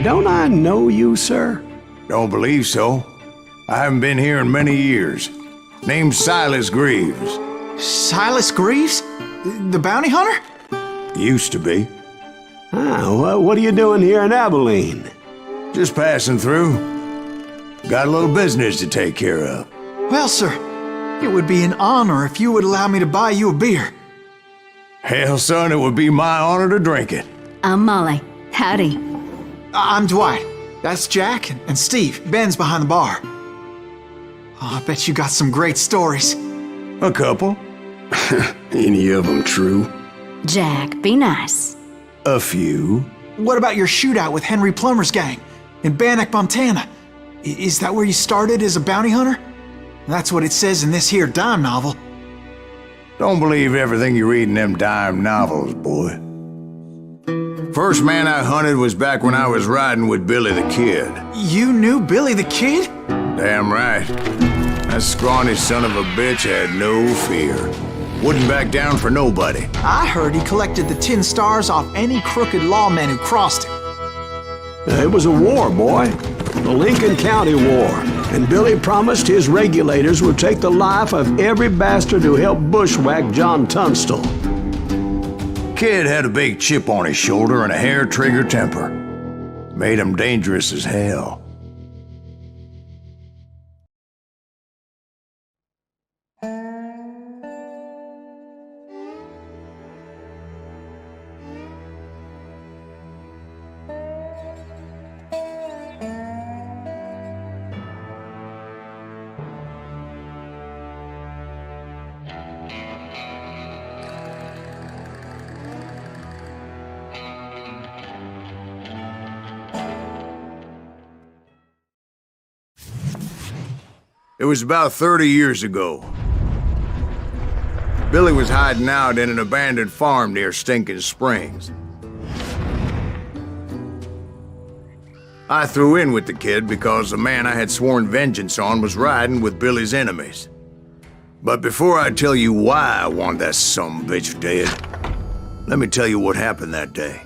don't I know you, sir? Don't believe so. I haven't been here in many years. Name's Silas Greaves. Silas Greaves? The bounty hunter? Used to be. Well, what are you doing here in Abilene? Just passing through. Got a little business to take care of. Well, sir, it would be an honor if you would allow me to buy you a beer. Hell, son, it would be my honor to drink it. I'm Molly. Howdy. I'm Dwight. That's Jack and Steve. Ben's behind the bar. Oh, I bet you got some great stories. A couple. Any of them true? Jack, be nice. A few. What about your shootout with Henry Plummer's gang in Bannock, Montana? Is that where you started as a bounty hunter? That's what it says in this here dime novel. Don't believe everything you read in them dime novels, boy. First man I hunted was back when I was riding with Billy the Kid. You knew Billy the Kid? Damn right. That scrawny son of a bitch had no fear. Wouldn't back down for nobody. I heard he collected the 10 stars off any crooked lawman who crossed him. It was a war, boy. The Lincoln County War. And Billy promised his regulators would take the life of every bastard who helped bushwhack John Tunstall. Kid had a big chip on his shoulder and a hair-trigger temper. Made him dangerous as hell. It was about 30 years ago. Billy was hiding out in an abandoned farm near Stinking Springs. I threw in with the kid because the man I had sworn vengeance on was riding with Billy's enemies. But before I tell you why I want that sumbitch dead, let me tell you what happened that day.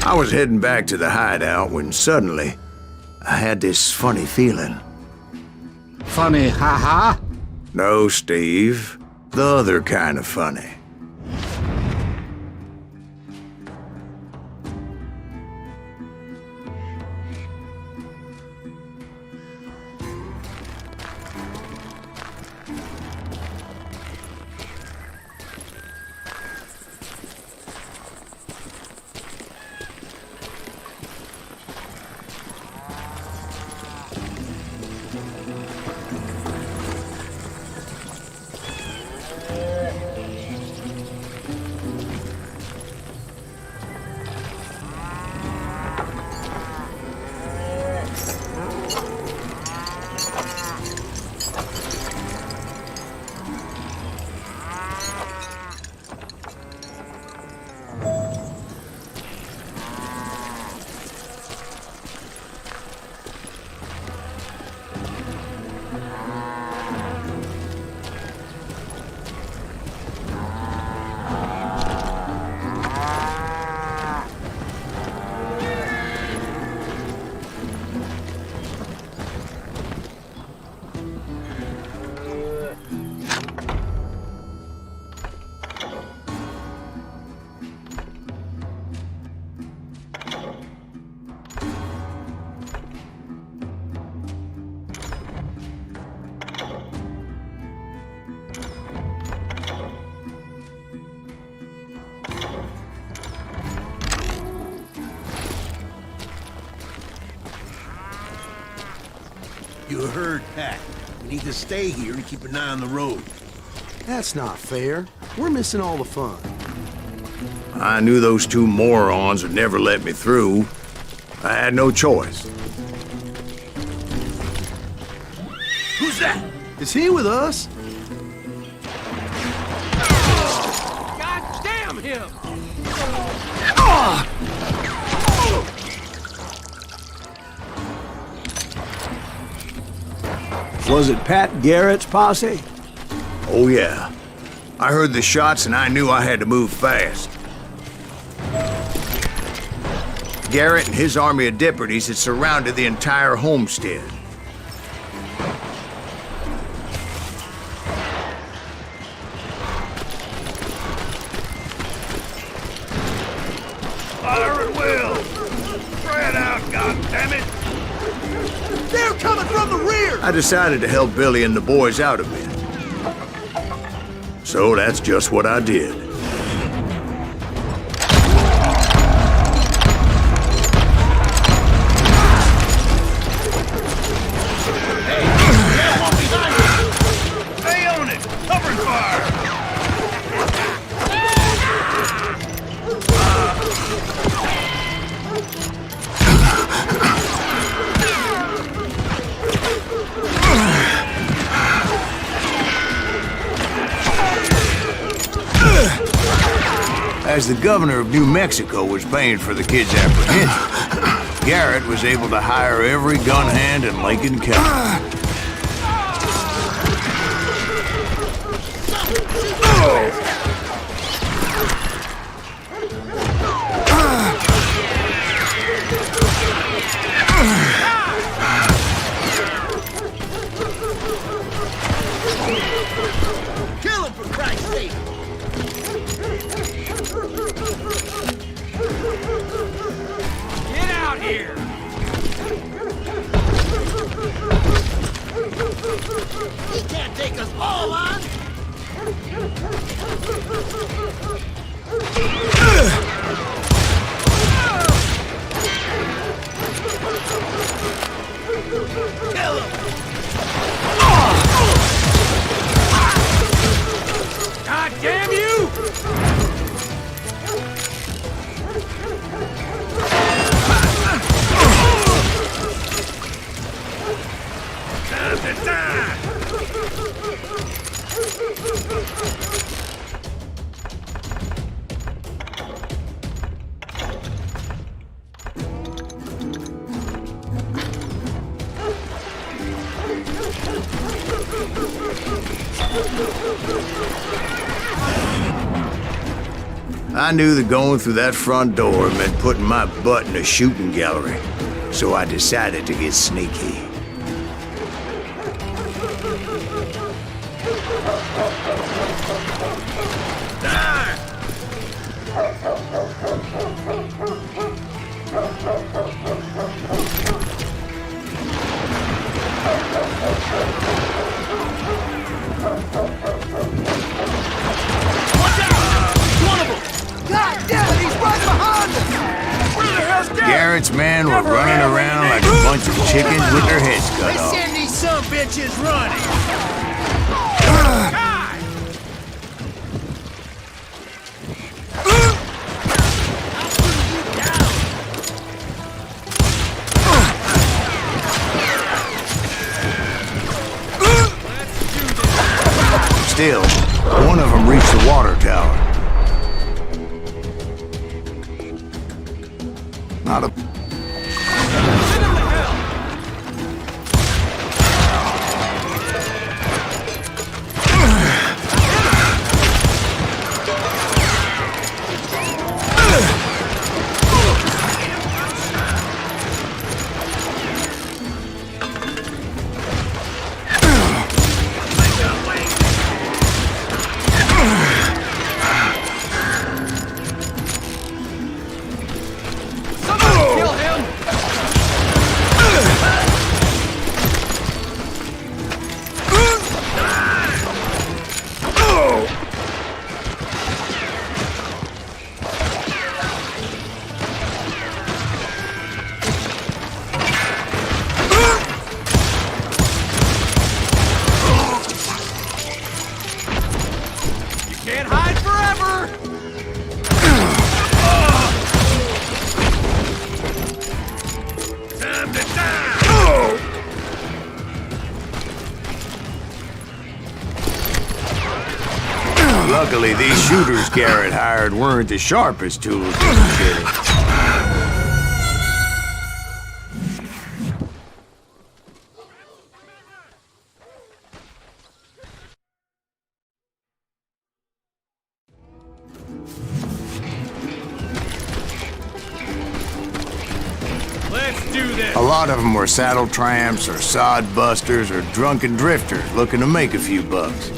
I was heading back to the hideout when suddenly I had this funny feeling. Funny, haha? No, Steve. The other kind of funny. herd pack. We need to stay here and keep an eye on the road. That's not fair. We're missing all the fun. I knew those two morons would never let me through. I had no choice. Who's that? Is he with us? God damn him! Was it Pat Garrett's posse? Oh yeah. I heard the shots and I knew I had to move fast. Garrett and his army of deputies had surrounded the entire homestead. Fire at will! Spread out, goddammit! They're coming from the rear! I decided to help Billy and the boys out a bit. So that's just what I did. Stay on it! Covering fire! As the governor of New Mexico was paying for the kid's apprehension, Garrett was able to hire every gun hand in Lincoln County. Kill him, for Christ's sake! Get out here! He can't take us all on! Kill him! God damn you! Time to die! I knew that going through that front door meant putting my butt in a shooting gallery, so I decided to get sneaky. Garrett's men were running around like a bunch of chickens with their heads cut off. Send these some bitches running! Still, one of them reached the water tower. Not a... Luckily, these shooters Garrett hired weren't the sharpest tools in the shed. Let's do this. A lot of them were saddle tramps or sod busters or drunken drifters looking to make a few bucks.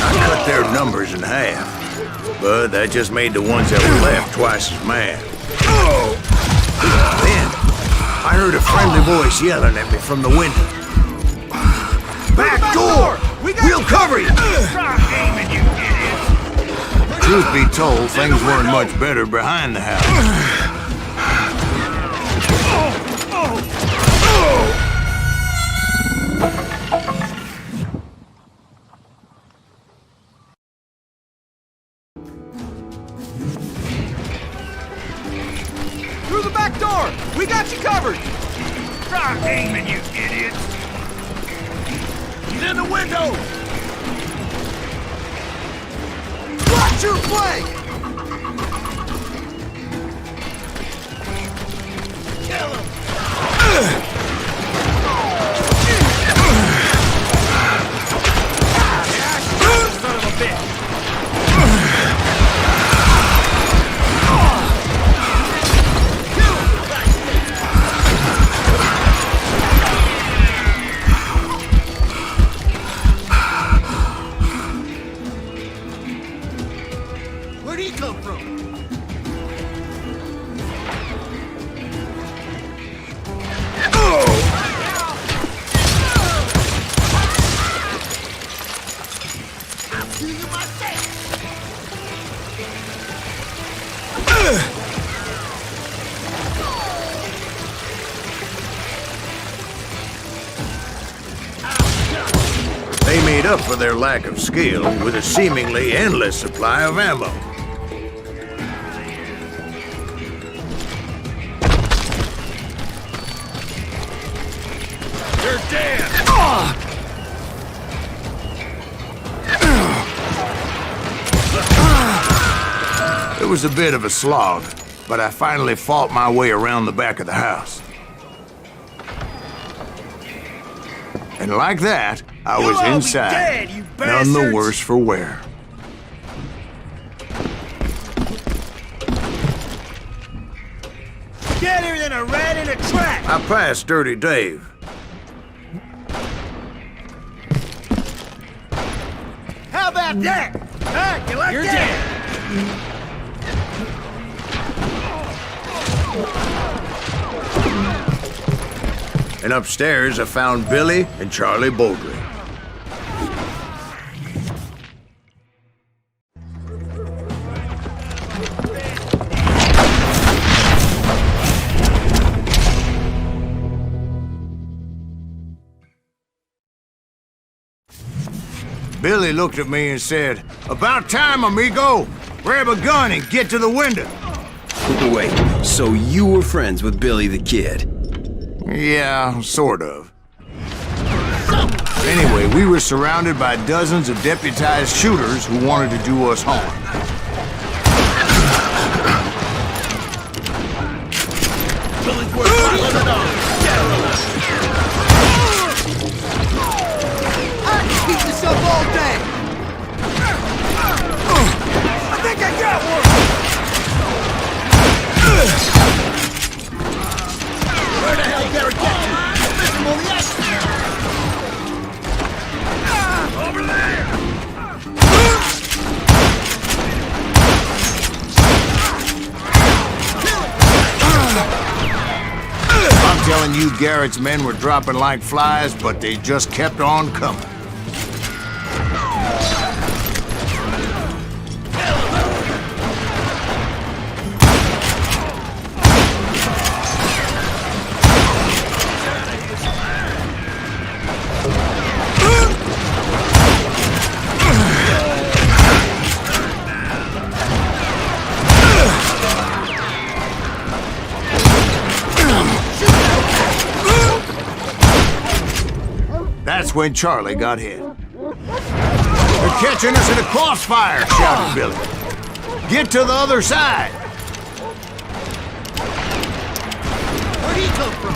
I cut their numbers in half, but that just made the ones that were left twice as mad. Then, I heard a friendly voice yelling at me from the window. Back door! We'll cover you! Stop aiming, you idiots! Truth be told, things weren't much better behind the house. Through the back door! We got you covered! Stop aiming, you idiots! He's in the window! Watch your flank! Kill him! Son of a bitch! Where'd he come from? They made up for their lack of skill with a seemingly endless supply of ammo. You're dead! It was a bit of a slog, but I finally fought my way around the back of the house. And like that, I was inside, dead, you none the bastards! worse for wear. Deader than a rat in a trap! I passed Dirty Dave. How about that? Huh? You like You're that? And upstairs, I found Billy and Charlie Bowdry. Billy looked at me and said, "About time, amigo! Grab a gun and get to the window." Wait, so you were friends with Billy the Kid? Yeah, sort of. Anyway, we were surrounded by dozens of deputized shooters who wanted to do us harm. I can keep this up all day! I think I got one! Where the hell Garrett get you? Listen, will the over there! I'm telling you, Garrett's men were dropping like flies, but they just kept on coming. when Charlie got hit. "They're catching us in a crossfire," shouted Billy. "Get to the other side!" Where'd he come from?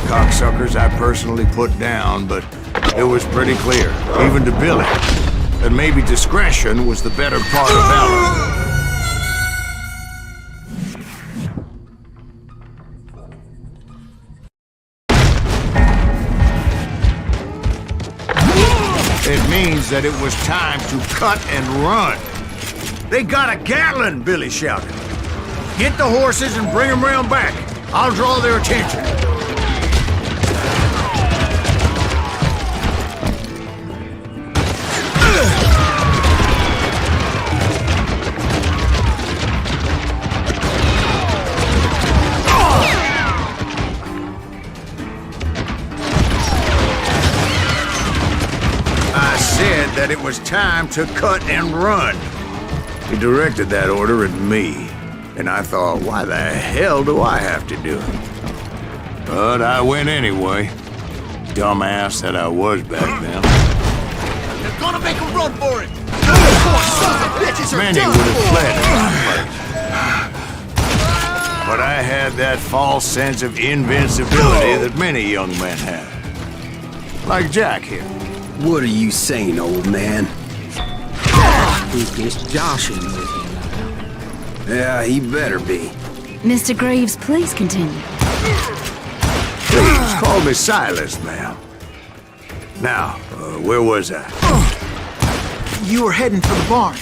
Cocksuckers I personally put down, but it was pretty clear, even to Billy, that maybe discretion was the better part of valor. It means that it was time to cut and run. "They got a Gatling," Billy shouted. "Get the horses and bring them round back. I'll draw their attention." That it was time to cut and run. He directed that order at me, and I thought, why the hell do I have to do it? But I went anyway. Dumbass that I was back then. They're gonna make a run for it! Many would have fled in my place. But I had that false sense of invincibility that many young men have. Like Jack here. What are you saying, old man? He's just joshing with you now. Yeah, he better be. Mr. Greaves, please continue. Please, call me Silas, ma'am. Now, where was I? You were heading for the barn.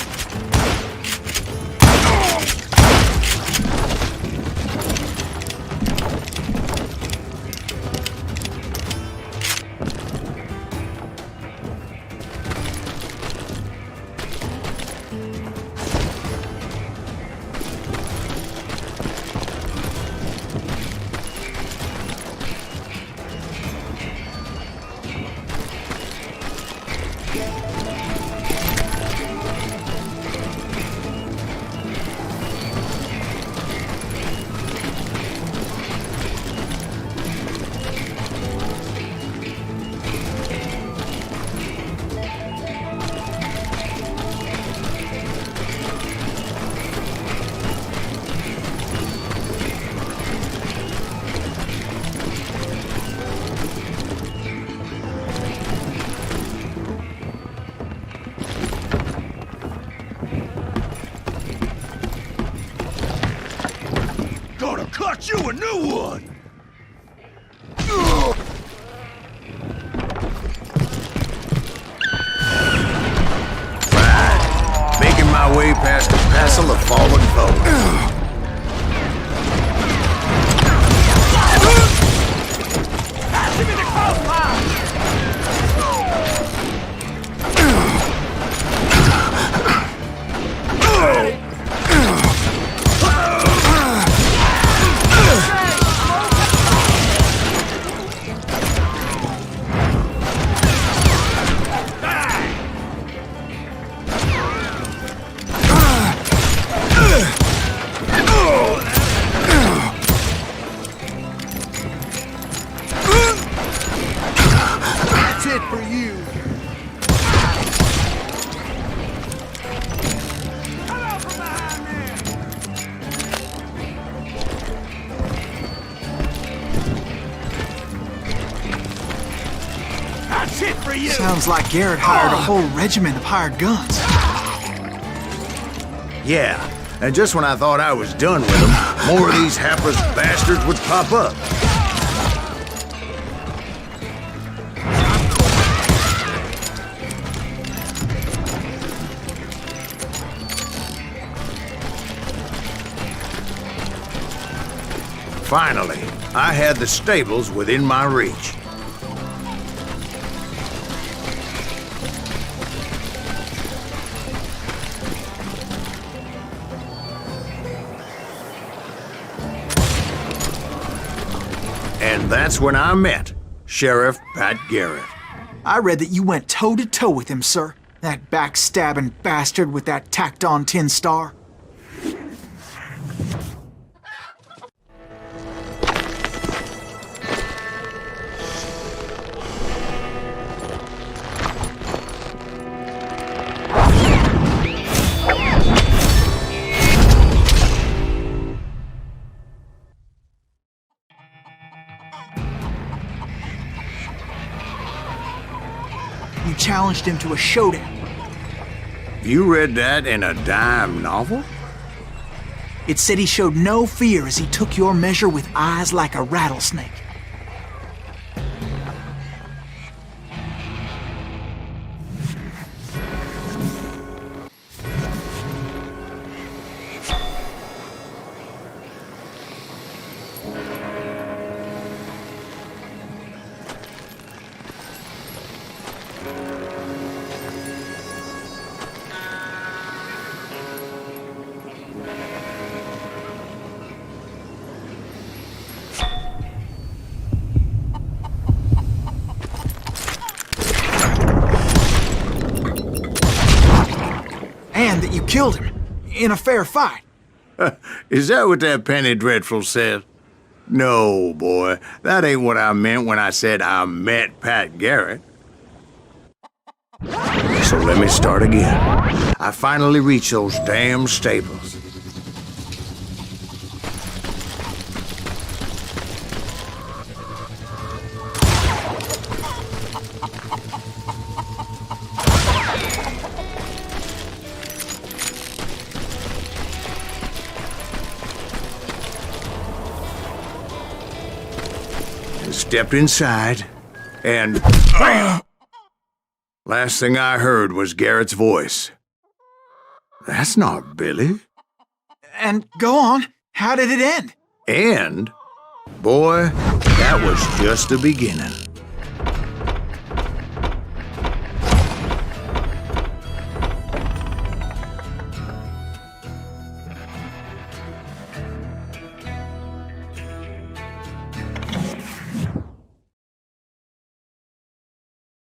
Cut you a new one! Right. Making my way past a passel of fallen foes. Give me the crossfire! tit for you! Sounds like Garrett hired a whole regiment of hired guns. Yeah, and just when I thought I was done with them, more of these hapless bastards would pop up. Finally, I had the stables within my reach. And that's when I met Sheriff Pat Garrett. I read that you went toe-to-toe with him, sir. That backstabbing bastard with that tacked-on tin star. You challenged him to a showdown. You read that in a dime novel? It said he showed no fear as he took your measure with eyes like a rattlesnake. And that you killed him in a fair fight. Is that what that Penny Dreadful said? No, boy. That ain't what I meant when I said I met Pat Garrett. So let me start again. I finally reached those damn stables. Stepped inside, and BAM! Last thing I heard was Garrett's voice. That's not Billy. And go on, how did it end? And, boy, that was just the beginning.